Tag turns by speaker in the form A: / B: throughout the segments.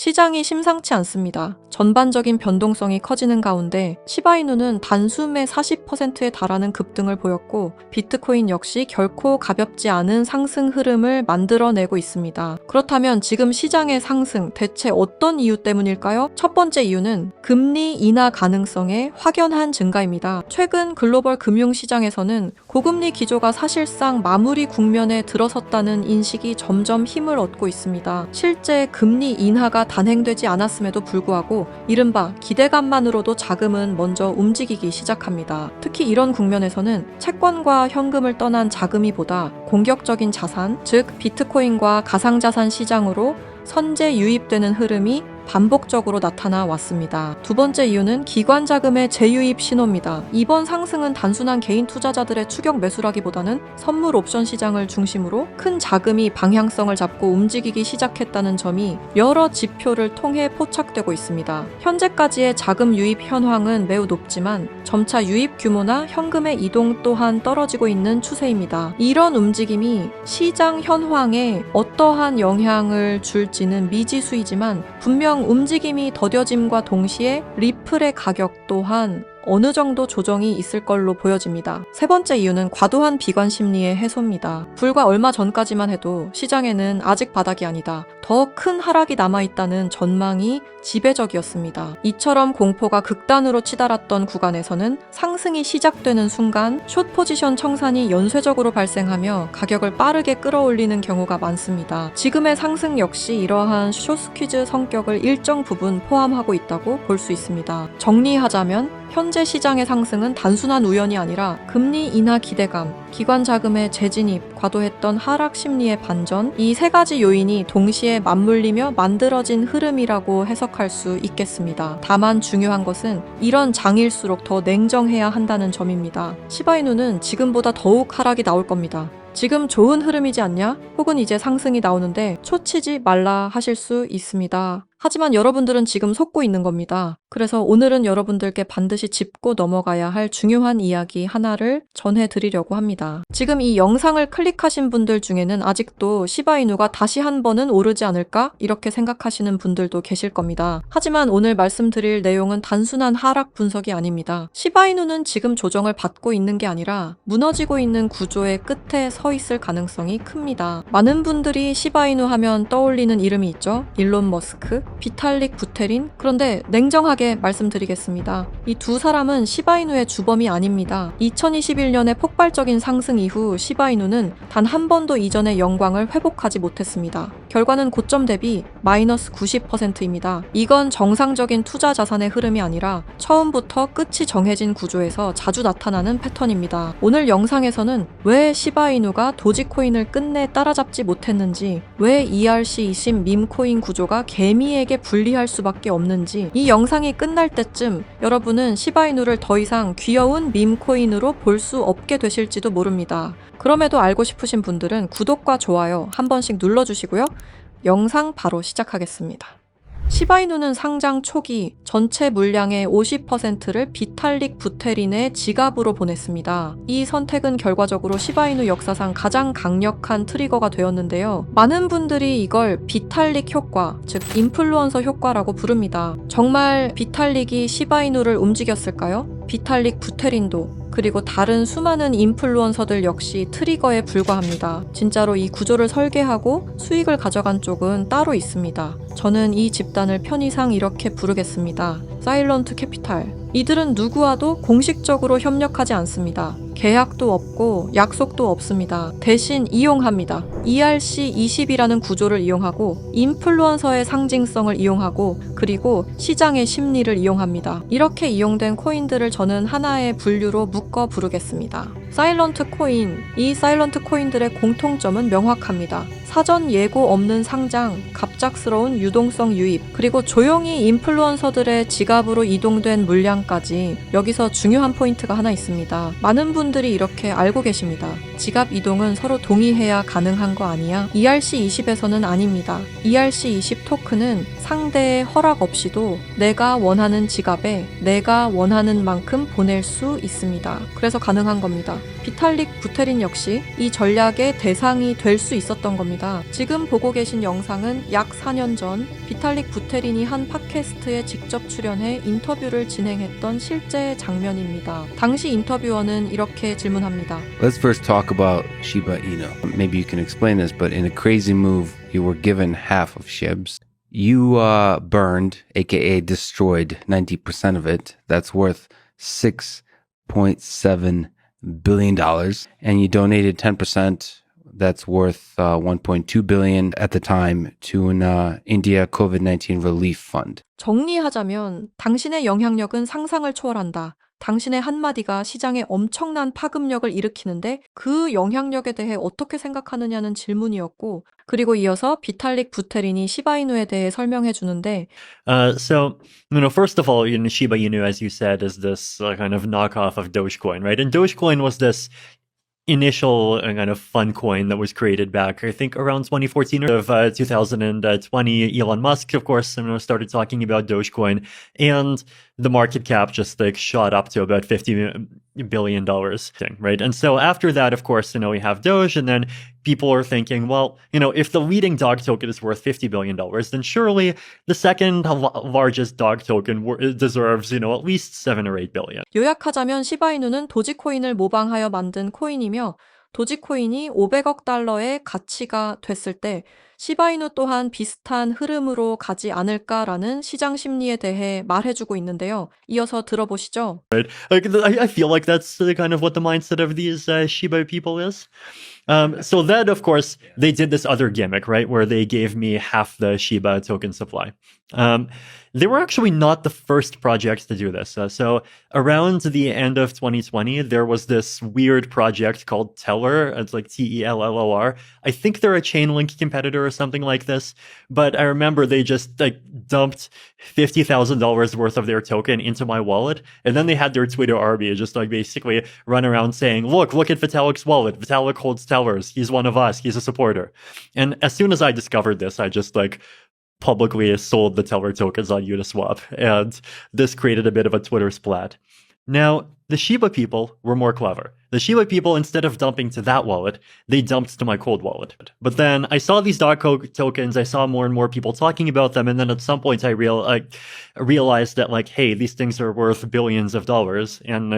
A: 시장이 심상치 않습니다. 전반적인 변동성이 커지는 가운데 시바이누는 단숨에 40%에 달하는 급등을 보였고 비트코인 역시 결코 가볍지 않은 상승 흐름을 만들어내고 있습니다. 그렇다면 지금 시장의 상승 대체 어떤 이유 때문일까요? 첫 번째 이유는 금리 인하 가능성의 확연한 증가입니다. 최근 글로벌 금융시장에서는 고금리 기조가 사실상 마무리 국면에 들어섰다는 인식이 점점 힘을 얻고 있습니다. 실제 금리 인하가 단행되지 않았음에도 불구하고 이른바 기대감만으로도 자금은 먼저 움직이기 시작합니다. 특히 이런 국면에서는 채권과 현금을 떠난 자금이보다 공격적인 자산, 즉 비트코인과 가상자산 시장으로 선제 유입되는 흐름이 반복적으로 나타나 왔습니다. 두 번째 이유는 기관 자금의 재유입 신호입니다. 이번 상승은 단순한 개인 투자자들의 추격 매수라기보다는 선물 옵션 시장을 중심으로 큰 자금이 방향성을 잡고 움직이기 시작했다는 점이 여러 지표를 통해 포착되고 있습니다. 현재까지의 자금 유입 현황은 매우 높지만 점차 유입 규모나 현금의 이동 또한 떨어지고 있는 추세입니다. 이런 움직임이 시장 현황에 어떠한 영향을 줄지는 미지수이지만 분명 움직임이 더뎌짐과 동시에 리플의 가격 또한 어느 정도 조정이 있을 걸로 보여집니다. 세 번째 이유는 과도한 비관 심리의 해소입니다. 불과 얼마 전까지만 해도 시장에는 아직 바닥이 아니다, 더 큰 하락이 남아있다는 전망이 지배적이었습니다. 이처럼 공포가 극단으로 치달았던 구간에서는 상승이 시작되는 순간 숏 포지션 청산이 연쇄적으로 발생하며 가격을 빠르게 끌어올리는 경우가 많습니다. 지금의 상승 역시 이러한 숏 스퀴즈 성격을 일정 부분 포함하고 있다고 볼 수 있습니다. 정리하자면 현재 시장의 상승은 단순한 우연이 아니라 금리 인하 기대감, 기관 자금의 재진입, 과도했던 하락 심리의 반전, 이 세 가지 요인이 동시에 맞물리며 만들어진 흐름이라고 해석할 수 있겠습니다. 다만 중요한 것은 이런 장일수록 더 냉정해야 한다는 점입니다. 시바이누는 지금보다 더욱 하락이 나올 겁니다. 지금 좋은 흐름이지 않냐? 혹은 이제 상승이 나오는데 초치지 말라 하실 수 있습니다. 하지만 여러분들은 지금 속고 있는 겁니다. 그래서 오늘은 여러분들께 반드시 짚고 넘어가야 할 중요한 이야기 하나를 전해드리려고 합니다. 지금 이 영상을 클릭하신 분들 중에는 아직도 시바이누가 다시 한 번은 오르지 않을까? 이렇게 생각하시는 분들도 계실 겁니다. 하지만 오늘 말씀드릴 내용은 단순한 하락 분석이 아닙니다. 시바이누는 지금 조정을 받고 있는 게 아니라 무너지고 있는 구조의 끝에 서 있을 가능성이 큽니다. 많은 분들이 시바이누 하면 떠올리는 이름이 있죠. 일론 머스크, 비탈릭 부테린. 그런데 냉정하게 말씀드리겠습니다. 이 두 사람은 시바이누의 주범이 아닙니다. 2021년의 폭발적인 상승 이후 시바이누는 단 한 번도 이전의 영광을 회복하지 못했습니다. 결과는 고점 대비 마이너스 90%입니다. 이건 정상적인 투자 자산의 흐름이 아니라 처음부터 끝이 정해진 구조에서 자주 나타나는 패턴입니다. 오늘 영상에서는 왜 시바이누가 도지코인을 끝내 따라잡지 못했는지, 왜 ERC20 밈코인 구조가 개미에게 불리할 수밖에 없는지, 이 영상이 끝날 때쯤 여러분은 시바이누를 더 이상 귀여운 밈코인으로 볼 수 없게 되실지도 모릅니다. 그럼에도 알고 싶으신 분들은 구독과 좋아요 한 번씩 눌러주시고요. 영상 바로 시작하겠습니다. 시바이누는 상장 초기 전체 물량의 50%를 비탈릭 부테린의 지갑으로 보냈습니다. 이 선택은 결과적으로 시바이누 역사상 가장 강력한 트리거가 되었는데요. 많은 분들이 이걸 비탈릭 효과, 즉 인플루언서 효과라고 부릅니다. 정말 비탈릭이 시바이누를 움직였을까요? 비탈릭 부테린도, 그리고 다른 수많은 인플루언서들 역시 트리거에 불과합니다. 진짜로 이 구조를 설계하고 수익을 가져간 쪽은 따로 있습니다. 저는 이 집단을 편의상 이렇게 부르겠습니다. 사일런트 캐피탈. 이들은 누구와도 공식적으로 협력하지 않습니다. 계약도 없고 약속도 없습니다. 대신 이용합니다. ERC20이라는 구조를 이용하고 인플루언서의 상징성을 이용하고 그리고 시장의 심리를 이용합니다. 이렇게 이용된 코인들을 저는 하나의 분류로 묶어 부르겠습니다. 사일런트 코인. 이 사일런트 코인들의 공통점은 명확합니다. 사전 예고 없는 상장, 갑작스러운 유동성 유입, 그리고 조용히 인플루언서들의 지갑으로 이동된 물량까지. 여기서 중요한 포인트가 하나 있습니다. 많은 분들이 이렇게 알고 계십니다. 지갑 이동은 서로 동의해야 가능한 거 아니야? ERC20에서는 아닙니다. ERC20 토큰은 상대의 허락 없이도 내가 원하는 지갑에 내가 원하는 만큼 보낼 수 있습니다. 그래서 가능한 겁니다. 비탈릭 부테린 역시 이 전략의 대상이 될 수 있었던 겁니다. 있습니다. 지금 보고 계신 영상은 약 4년 전 비탈릭 부테린이 한 팟캐스트에 직접 출연해 인터뷰를 진행했던 실제 장면입니다. 당시 인터뷰어는 이렇게 질문합니다.
B: Let's first talk about Shiba Inu. Maybe you can explain this, but in a crazy move, you were given half of SHIBs. You burned, aka destroyed, 90% of it. That's worth $6.7 billion. And you donated 10%. That's worth $1.2 billion at the time to an India COVID-19 relief fund.
A: 정리하자면 당신의 영향력은 상상을 초월한다. 당신의 한마디가 시장에 엄청난 파급력을 일으키는데 그 영향력에 대해 어떻게 생각하느냐는 질문이었고, 그리고 이어서 비탈릭 부테린이 시바이누에 대해 설명해 주는데
C: First of all, Shiba Inu, as you said, is this kind of knockoff of Dogecoin, right? And Dogecoin was this initial kind of fun coin that was created back, I think, around 2014 or 2020. Elon Musk, of course, started talking about Dogecoin, and the market cap just shot up to about $50 billion, right? And so after that, of course, we have Doge, and then people are thinking, well, if the leading dog token is worth $50 billion, then surely the second largest dog token deserves, at least 7 or 8 billion.
A: 요약하자면 시바이누는 도지코인을 모방하여 만든 코인이며 도지코인이 500억 달러의 가치가 됐을 때 시바이누 또한 비슷한 흐름으로 가지 않을까라는 시장 심리에 대해 말해주고 있는데요. 이어서 들어보시죠.
C: Right. I feel like that's kind of what the mindset of these Shiba people is. So then, of course, they did this other gimmick, right, where they gave me half the Shiba token supply. They were actually not the first project to do this. So around the end of 2020, there was this weird project called Teller. It's like Tellor. I think they're a Chainlink competitor or something like this. But I remember they just dumped $50,000 worth of their token into my wallet. And then they had their Twitter army just basically run around saying, look at Vitalik's wallet. Vitalik holds Tellers. He's one of us. He's a supporter. And as soon as I discovered this, I just publicly sold the Teller tokens on Uniswap, and this created a bit of a Twitter splat. Now, the Shiba people were more clever. The Shiba people, instead of dumping to that wallet, they dumped to my cold wallet. But then I saw these dog tokens, I saw more and more people talking about them, and then at some point I realized that, hey, these things are worth billions of dollars, and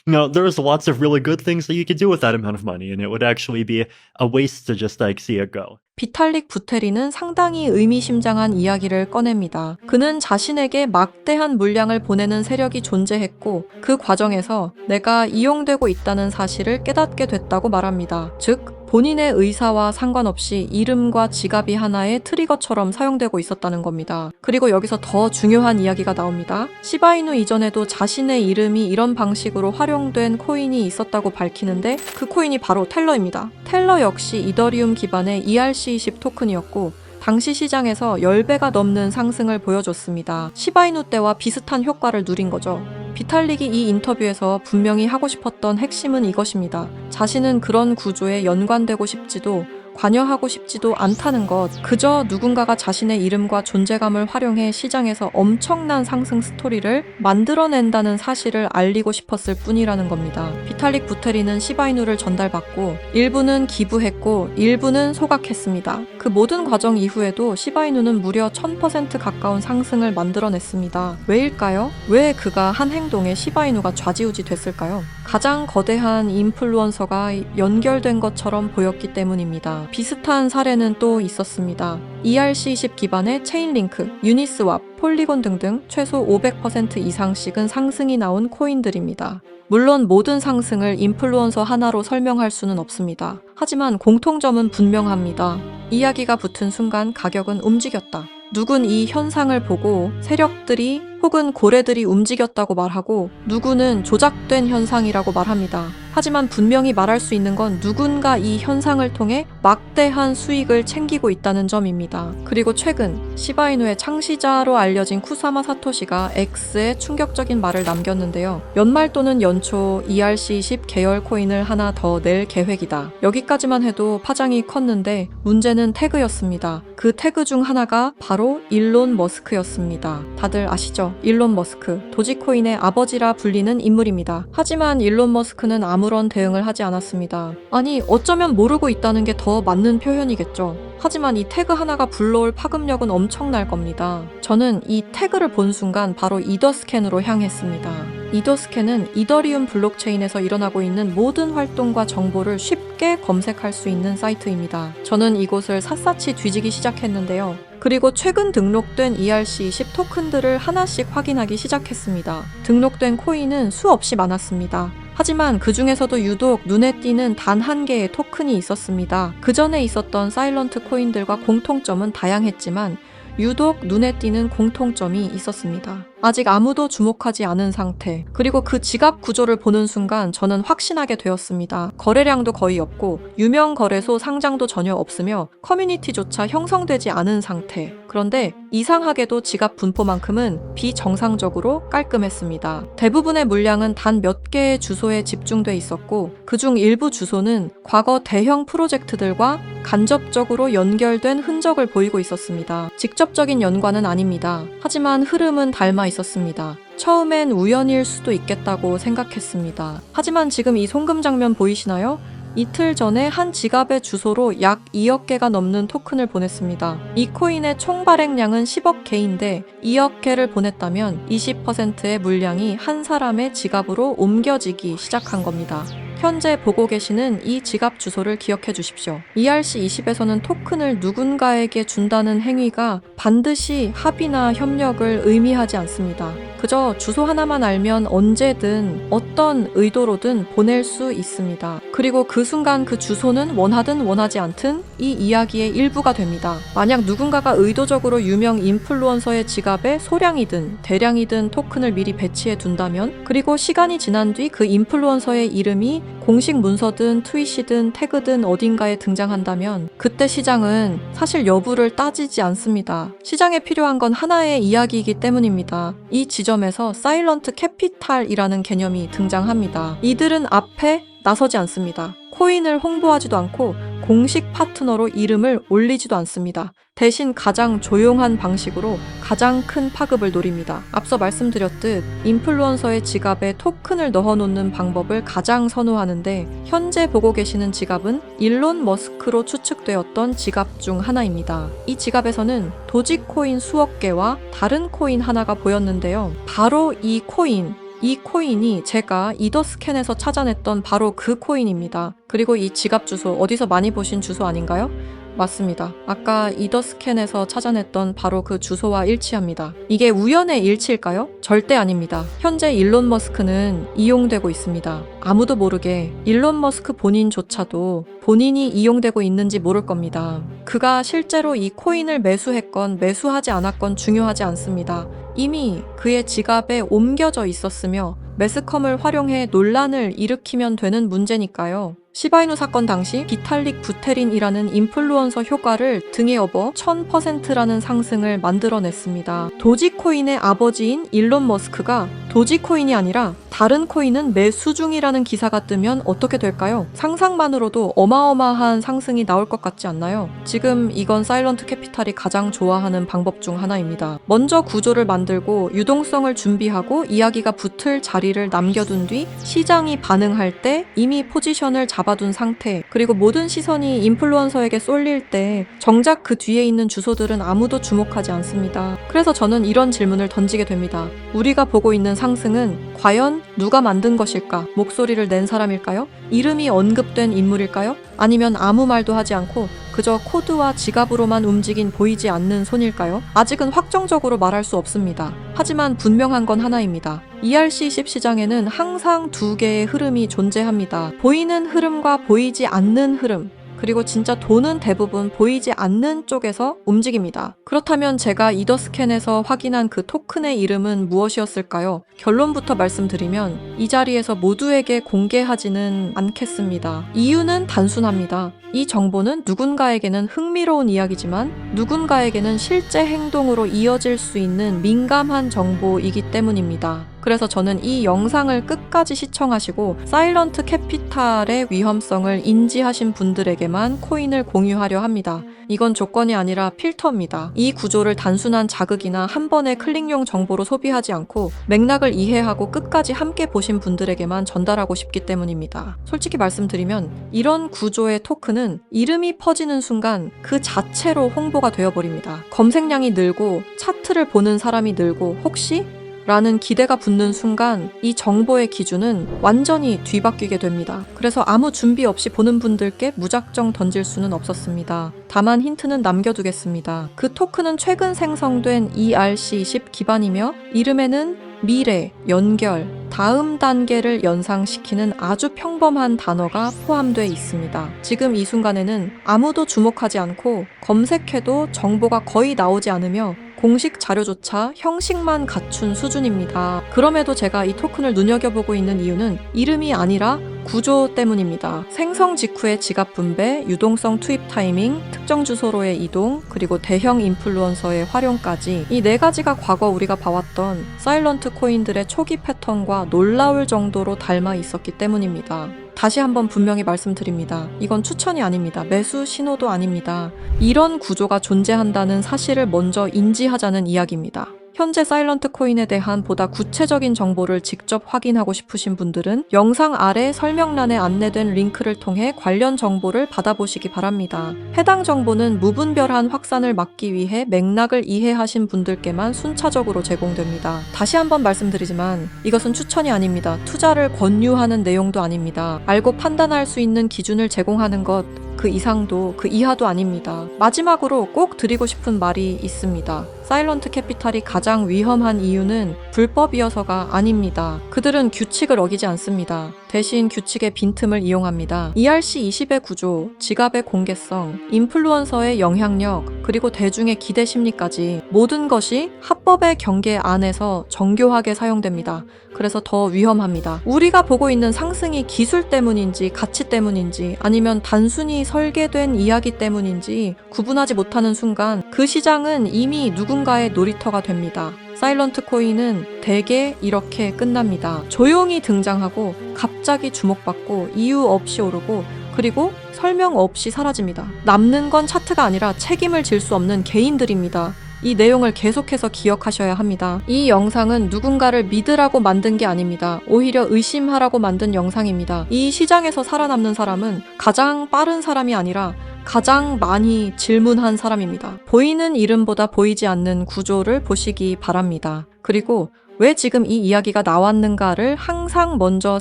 C: there's lots of really good things that you could do with that amount of money, and it would actually be a waste to just see it go.
A: 비탈릭 부테린은 상당히 의미심장한 이야기를 꺼냅니다. 그는 자신에게 막대한 물량을 보내는 세력이 존재했고 그 과정에서 내가 이용되고 있다는 사실을 깨닫게 됐다고 말합니다. 즉, 본인의 의사와 상관없이 이름과 지갑이 하나의 트리거처럼 사용되고 있었다는 겁니다. 그리고 여기서 더 중요한 이야기가 나옵니다. 시바이누 이전에도 자신의 이름이 이런 방식으로 활용된 코인이 있었다고 밝히는데 그 코인이 바로 텔러입니다. 텔러 역시 이더리움 기반의 ERC20 토큰이었고 당시 시장에서 10배가 넘는 상승을 보여줬습니다. 시바이누 때와 비슷한 효과를 누린 거죠. 비탈릭이 이 인터뷰에서 분명히 하고 싶었던 핵심은 이것입니다. 자신은 그런 구조에 연관되고 싶지도 관여하고 싶지도 않다는 것, 그저 누군가가 자신의 이름과 존재감을 활용해 시장에서 엄청난 상승 스토리를 만들어낸다는 사실을 알리고 싶었을 뿐이라는 겁니다. 비탈릭 부테린은 시바이누를 전달받고 일부는 기부했고 일부는 소각했습니다. 그 모든 과정 이후에도 시바이누는 무려 1000% 가까운 상승을 만들어냈습니다. 왜일까요? 왜 그가 한 행동에 시바이누가 좌지우지 됐을까요? 가장 거대한 인플루언서가 연결된 것처럼 보였기 때문입니다. 비슷한 사례는 또 있었습니다. ERC20 기반의 체인링크, 유니스왑, 폴리곤 등등 최소 500% 이상씩은 상승이 나온 코인들입니다. 물론 모든 상승을 인플루언서 하나로 설명할 수는 없습니다. 하지만 공통점은 분명합니다. 이야기가 붙은 순간 가격은 움직였다. 누군 이 현상을 보고 세력들이 혹은 고래들이 움직였다고 말하고 누구는 조작된 현상이라고 말합니다. 하지만 분명히 말할 수 있는 건 누군가 이 현상을 통해 막대한 수익을 챙기고 있다는 점입니다. 그리고 최근 시바이누의 창시자로 알려진 쿠사마 사토시가 X에 충격적인 말을 남겼는데요. 연말 또는 연초 ERC20 계열 코인을 하나 더 낼 계획이다. 여기까지만 해도 파장이 컸는데 문제는 태그였습니다. 그 태그 중 하나가 바로 일론 머스크였습니다. 다들 아시죠? 있죠. 일론 머스크, 도지코인의 아버지라 불리는 인물입니다. 하지만 일론 머스크는 아무런 대응을 하지 않았습니다. 아니, 어쩌면 모르고 있다는 게 더 맞는 표현이겠죠. 하지만 이 태그 하나가 불러올 파급력은 엄청날 겁니다. 저는 이 태그를 본 순간 바로 이더스캔으로 향했습니다. 이더스캔은 이더리움 블록체인에서 일어나고 있는 모든 활동과 정보를 쉽게 검색할 수 있는 사이트입니다. 저는 이곳을 샅샅이 뒤지기 시작했는데요. 그리고 최근 등록된 ERC20 토큰들을 하나씩 확인하기 시작했습니다. 등록된 코인은 수없이 많았습니다. 하지만 그 중에서도 유독 눈에 띄는 단 한 개의 토큰이 있었습니다. 그 전에 있었던 사일런트 코인들과 공통점은 다양했지만 유독 눈에 띄는 공통점이 있었습니다. 아직 아무도 주목하지 않은 상태, 그리고 그 지갑 구조를 보는 순간 저는 확신하게 되었습니다. 거래량도 거의 없고 유명 거래소 상장도 전혀 없으며 커뮤니티조차 형성되지 않은 상태. 그런데 이상하게도 지갑 분포만큼은 비정상적으로 깔끔했습니다. 대부분의 물량은 단 몇 개의 주소에 집중돼 있었고 그중 일부 주소는 과거 대형 프로젝트들과 간접적으로 연결된 흔적을 보이고 있었습니다. 직접적인 연관은 아닙니다. 하지만 흐름은 닮아 있었습니다. 처음엔 우연일 수도 있겠다고 생각했습니다. 하지만 지금 이 송금 장면 보이시나요? 이틀 전에 한 지갑의 주소로 약 2억 개가 넘는 토큰을 보냈습니다. 이 코인의 총 발행량은 10억 개인데 2억 개를 보냈다면 20%의 물량이 한 사람의 지갑으로 옮겨지기 시작한 겁니다. 현재 보고 계시는 이 지갑 주소를 기억해 주십시오. ERC20에서는 토큰을 누군가에게 준다는 행위가 반드시 합의나 협력을 의미하지 않습니다. 그저 주소 하나만 알면 언제든 어떤 의도로든 보낼 수 있습니다. 그리고 그 순간 그 주소는 원하든 원하지 않든 이 이야기의 일부가 됩니다. 만약 누군가가 의도적으로 유명 인플루언서의 지갑에 소량이든 대량이든 토큰을 미리 배치해 둔다면, 그리고 시간이 지난 뒤 그 인플루언서의 이름이 공식 문서든 트윗이든 태그든 어딘가에 등장한다면 그때 시장은 사실 여부를 따지지 않습니다. 시장에 필요한 건 하나의 이야기이기 때문입니다. 이 지점에서 사일런트 캐피탈이라는 개념이 등장합니다. 이들은 앞에 나서지 않습니다. 코인을 홍보하지도 않고 공식 파트너로 이름을 올리지도 않습니다. 대신 가장 조용한 방식으로 가장 큰 파급을 노립니다. 앞서 말씀드렸듯 인플루언서의 지갑에 토큰을 넣어놓는 방법을 가장 선호하는데, 현재 보고 계시는 지갑은 일론 머스크로 추측되었던 지갑 중 하나입니다. 이 지갑에서는 도지코인 수억 개와 다른 코인 하나가 보였는데요. 바로 이 코인이 제가 이더스캔에서 찾아냈던 바로 그 코인입니다. 그리고 이 지갑 주소 어디서 많이 보신 주소 아닌가요? 맞습니다. 아까 이더스캔에서 찾아냈던 바로 그 주소와 일치합니다. 이게 우연의 일치일까요? 절대 아닙니다. 현재 일론 머스크는 이용되고 있습니다. 아무도 모르게 일론 머스크 본인조차도 본인이 이용되고 있는지 모를 겁니다. 그가 실제로 이 코인을 매수했건 매수하지 않았건 중요하지 않습니다. 이미 그의 지갑에 옮겨져 있었으며 매스컴을 활용해 논란을 일으키면 되는 문제니까요. 시바이누 사건 당시 비탈릭 부테린이라는 인플루언서 효과를 등에 업어 1000%라는 상승을 만들어냈습니다. 도지코인의 아버지인 일론 머스크가 도지코인이 아니라 다른 코인은 매수 중이라는 기사가 뜨면 어떻게 될까요? 상상만으로도 어마어마한 상승이 나올 것 같지 않나요? 지금 이건 사일런트 캐피탈이 가장 좋아하는 방법 중 하나입니다. 먼저 구조를 만들고 유동성을 준비하고 이야기가 붙을 자리를 남겨둔 뒤 시장이 반응할 때 이미 포지션을 잡아둔 상태, 그리고 모든 시선이 인플루언서에게 쏠릴 때 정작 그 뒤에 있는 주소들은 아무도 주목하지 않습니다. 그래서 저는 이런 질문을 던지게 됩니다. 우리가 보고 있는 상승은 과연 누가 만든 것일까? 목소리를 낸 사람일까요? 이름이 언급된 인물일까요? 아니면 아무 말도 하지 않고 그저 코드와 지갑으로만 움직인 보이지 않는 손일까요? 아직은 확정적으로 말할 수 없습니다. 하지만 분명한 건 하나입니다. ERC20 시장에는 항상 두 개의 흐름이 존재합니다. 보이는 흐름과 보이지 않는 흐름. 그리고 진짜 돈은 대부분 보이지 않는 쪽에서 움직입니다. 그렇다면 제가 이더스캔에서 확인한 그 토큰의 이름은 무엇이었을까요? 결론부터 말씀드리면 이 자리에서 모두에게 공개하지는 않겠습니다. 이유는 단순합니다. 이 정보는 누군가에게는 흥미로운 이야기지만 누군가에게는 실제 행동으로 이어질 수 있는 민감한 정보이기 때문입니다. 그래서 저는 이 영상을 끝까지 시청하시고 사일런트 캐피탈의 위험성을 인지하신 분들에게만 코인을 공유하려 합니다. 이건 조건이 아니라 필터입니다. 이 구조를 단순한 자극이나 한 번의 클릭용 정보로 소비하지 않고 맥락을 이해하고 끝까지 함께 보신 분들에게만 전달하고 싶기 때문입니다. 솔직히 말씀드리면 이런 구조의 토큰은 이름이 퍼지는 순간 그 자체로 홍보가 되어버립니다. 검색량이 늘고 차트를 보는 사람이 늘고 혹시? 라는 기대가 붙는 순간 이 정보의 기준은 완전히 뒤바뀌게 됩니다. 그래서 아무 준비 없이 보는 분들께 무작정 던질 수는 없었습니다. 다만 힌트는 남겨두겠습니다. 그 토큰은 최근 생성된 ERC20 기반이며 이름에는 미래, 연결, 다음 단계를 연상시키는 아주 평범한 단어가 포함되어 있습니다. 지금 이 순간에는 아무도 주목하지 않고 검색해도 정보가 거의 나오지 않으며 공식 자료조차 형식만 갖춘 수준입니다. 그럼에도 제가 이 토큰을 눈여겨보고 있는 이유는 이름이 아니라 구조 때문입니다. 생성 직후의 지갑 분배, 유동성 투입 타이밍, 특정 주소로의 이동, 그리고 대형 인플루언서의 활용까지 이 네 가지가 과거 우리가 봐왔던 사일런트 코인들의 초기 패턴과 놀라울 정도로 닮아 있었기 때문입니다. 다시 한번 분명히 말씀드립니다. 이건 추천이 아닙니다. 매수 신호도 아닙니다. 이런 구조가 존재한다는 사실을 먼저 인지하자는 이야기입니다. 현재 사일런트 코인에 대한 보다 구체적인 정보를 직접 확인하고 싶으신 분들은 영상 아래 설명란에 안내된 링크를 통해 관련 정보를 받아보시기 바랍니다. 해당 정보는 무분별한 확산을 막기 위해 맥락을 이해하신 분들께만 순차적으로 제공됩니다. 다시 한번 말씀드리지만 이것은 추천이 아닙니다. 투자를 권유하는 내용도 아닙니다. 알고 판단할 수 있는 기준을 제공하는 것 그 이상도 그 이하도 아닙니다. 마지막으로 꼭 드리고 싶은 말이 있습니다. 사일런트 캐피탈이 가장 위험한 이유는 불법이어서가 아닙니다. 그들은 규칙을 어기지 않습니다. 대신 규칙의 빈틈을 이용합니다. ERC20의 구조, 지갑의 공개성, 인플루언서의 영향력, 그리고 대중의 기대 심리까지 모든 것이 합법의 경계 안에서 정교하게 사용됩니다. 그래서 더 위험합니다. 우리가 보고 있는 상승이 기술 때문인지 가치 때문인지 아니면 단순히 설계된 이야기 때문인지 구분하지 못하는 순간 그 시장은 이미 누군가의 놀이터가 됩니다. 사일런트 코인은 대개 이렇게 끝납니다. 조용히 등장하고 갑자기 주목받고 이유 없이 오르고 그리고 설명 없이 사라집니다. 남는 건 차트가 아니라 책임을 질 수 없는 개인들입니다. 이 내용을 계속해서 기억하셔야 합니다. 이 영상은 누군가를 믿으라고 만든 게 아닙니다. 오히려 의심하라고 만든 영상입니다. 이 시장에서 살아남는 사람은 가장 빠른 사람이 아니라 가장 많이 질문한 사람입니다. 보이는 이름보다 보이지 않는 구조를 보시기 바랍니다. 그리고 왜 지금 이 이야기가 나왔는가를 항상 먼저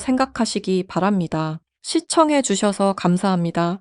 A: 생각하시기 바랍니다. 시청해 주셔서 감사합니다.